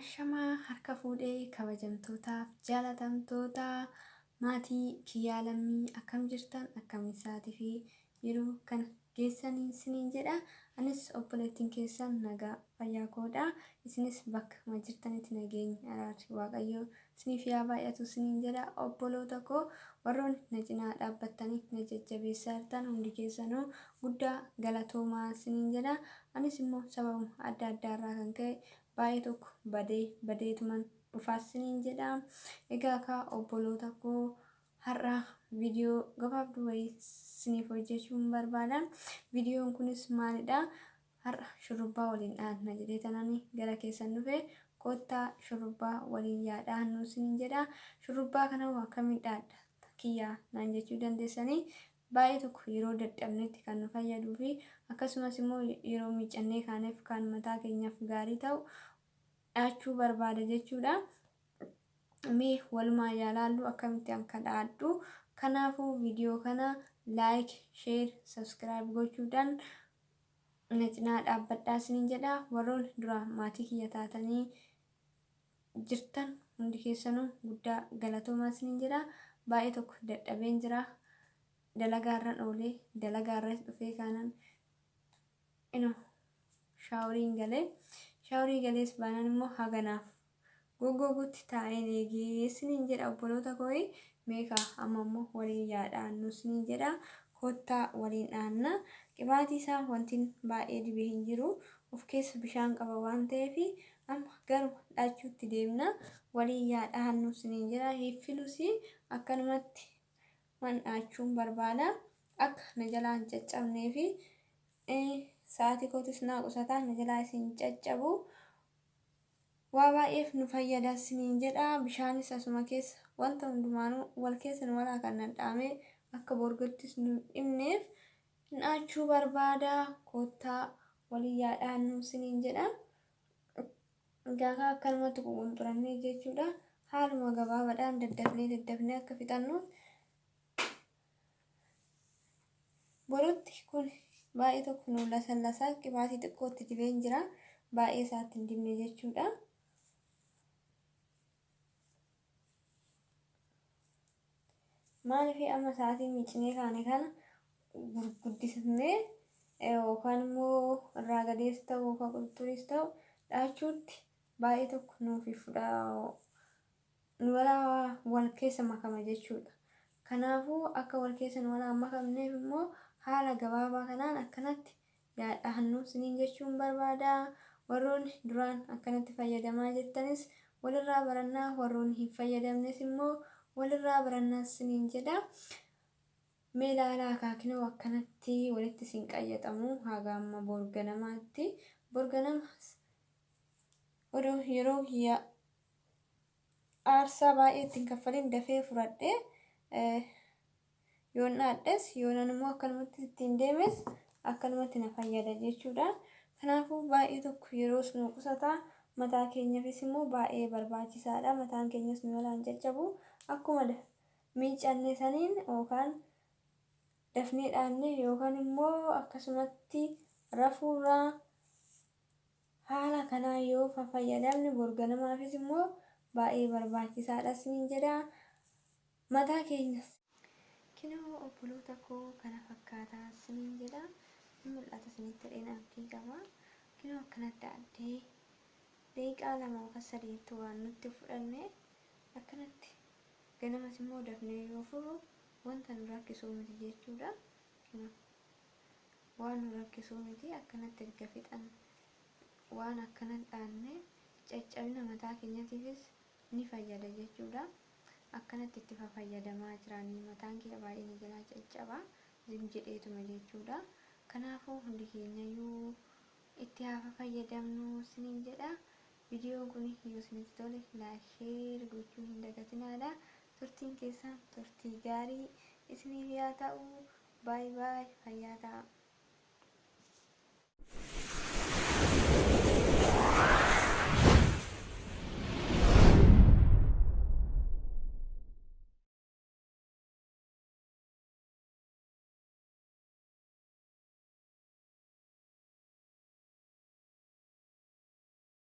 Ashamaa harka fuudhee kabajamtootaaf jaalatamtoota maatii kiyyaa lammii akkam jirtan akkamiisaatii fi yeroo kana geessanii isiniin jedha. Anis obboleettiin keessan nagaa fayyaa koodha. Isinis bakka jirtanitti nageenya araarri waaqayyoo isiniif yaa baay'atu isiniin jedha. Obboloota koo warroon na cinaa dhaabbattanii na jajjabeessaa jirtan hundi keessanuu guddaa galatoomaa isiniin jedha. Anis immoo sababa adda addaarraa kan ka'e baay'ee tokko badeetuman dhufaas isiniin jedha. Egaa akka obboloota koo har'a viidiyoo gabaabduu wayii isiniif hojjechuun barbaada. Viidiyoon kunis maalidha? Har'a shurrubbaa waliin dhaanna jedhee tanani gara keessan dhufe kottaa shurrubbaa waliin yaa dhaannu isiniin jedha. Shurrubbaa kana akkamiin dhaadda kiyyaa naan jechuu dandeessanii. Baay'ee tokko yeroo dadhabnetti kan nu fayyaduu fi akkasumas immoo yeroo miiccannee kaaneef kan mataa keenyaaf gaarii ta'u dhaachuu barbaada jechuudha. Mee walumaa yaalaallu akkamitti akka dhaadhu. Kanaafuu viidiyoo kana laayik, sheer, sabskiraayib gochuudhaan na cinaa dhaabbadhaa isiniin jedha. Warroon dura maatii kiyya taatanii jirtan hundi keessanuu guddaa galatoomaa isiniin jedha. Baay'ee tokko dadhabeen jira. Dalagaarran oolee dalagaarras dhufee kaanan shaaworiin galee shaaworii galees baanaan immoo haganaaf goggoogutti taa'een eegee isiniin jedha. Obboloota kooyi meeqaa amma immoo waliin yaa dhaannu isiniin jedha. Kottaa waliin dhaanna. Qibaatii isaa wantiin baay'ee dibee hin jiru. Of keessa bishaan qaba waan ta'eef amma garuu dhaachuutti deemna. Waliin yaa dhaannu isiniin jedha. Hiiffilus akkanumatti man dhaachuun barbaada. Akka na jalaa hin caccabnee fi sa'aatii kootis naa qusataa na jalaa isin caccabu. Waa baay'eef nu fayyada isiniin jedha. Bishaanis asuma keessa wanta hundumaanuu wal keessa nu walaa kan nadhaamee akka borgottis nu dhibneef dhaachuu barbaada. Kottaa waliin yaa dhaannu isiniin jedha. Gaafa akkanumatti qunxurannee jechuudha. Haaluma gabaabaadhaan daddafnee akka fixannuuf borutti kun baay'ee tokko nu lasaa qibaatii xiqqootti dibeen jira. Baay'ee isaatti hin dibne jechuudha. Maaliif amma sa'aatii miicnee kaane kana guddisnee yookaan immoo irraa gadees ta'u yookaan qulxuuris ta'u dhaachuutti baay'ee tokko nuuf fudha. Nu walaa wal keessa makama jechuudha. Kanaafuu akka wal keessa nu walaa makamneef immoo haala gabaabaa kanaan akkanatti yaa dhaannu isiniin jechuun barbaada. Warroonni duraan akkanatti fayyadamaa jirtanis walirraa barannaa, warroonni hin fayyadamnes immoo walirraa barannaa isiniin jedha. Mee ilaalaa akaakinoo akkanatti walitti isin qayyaxamu haga amma borganamaatti. Borganamas yeroo aarsaa baay'ee ittiin kaffaliin dafee fudhadhee yoon dhaadhes yoonan immoo akkanumatti ittiin deemes akkanumatti na fayyada jechuudha. Kanaafuu baay'ee tokko yeroo nu qusataa mataa keenyaafis immoo baay'ee barbaachisaadha. Mataan keenyas nu walaan caccabu akkuma miicannee saniin yookaan dafnee dhaanne yookaan immoo akkasumatti rafuurraa haala kanaa yoo fayyadamne borganamaafis immoo baay'ee barbaachisaadha isiniin jedha. Mataa keenyas kinoo obboloota koo kana fakkaataa isiniin jedha. Mul'ata isinitti dheenaafii qaba. Kinoo akkanatti addee daqiiqaa 2 yookaan 3 waan nutti fudhanne akkanatti ganamas immoo dafnee yoo furu wanta nu rakkisuu miti jechuudha. Waan nu rakkisuu miti akkanatti erga fixan waan akkanan dhaanne caccabina mataa keenyatiifis ni fayyada jechuudha. Akkanatti itti fayyadamaa jiraanni mataan kee baay'ee ni jalaa caccaba jedheetuma jechuudha. Kanaafuu hundi keenyayyuu itti haa fayyadamnu isiniin jedha. Viidiyoon kun yoo isinitti tole laayik, sheer gochuu hin dagatinaadha. Turtiin keessan turtii gaarii isiniif yaa ta'u. Baay baay fayyaa ta'a.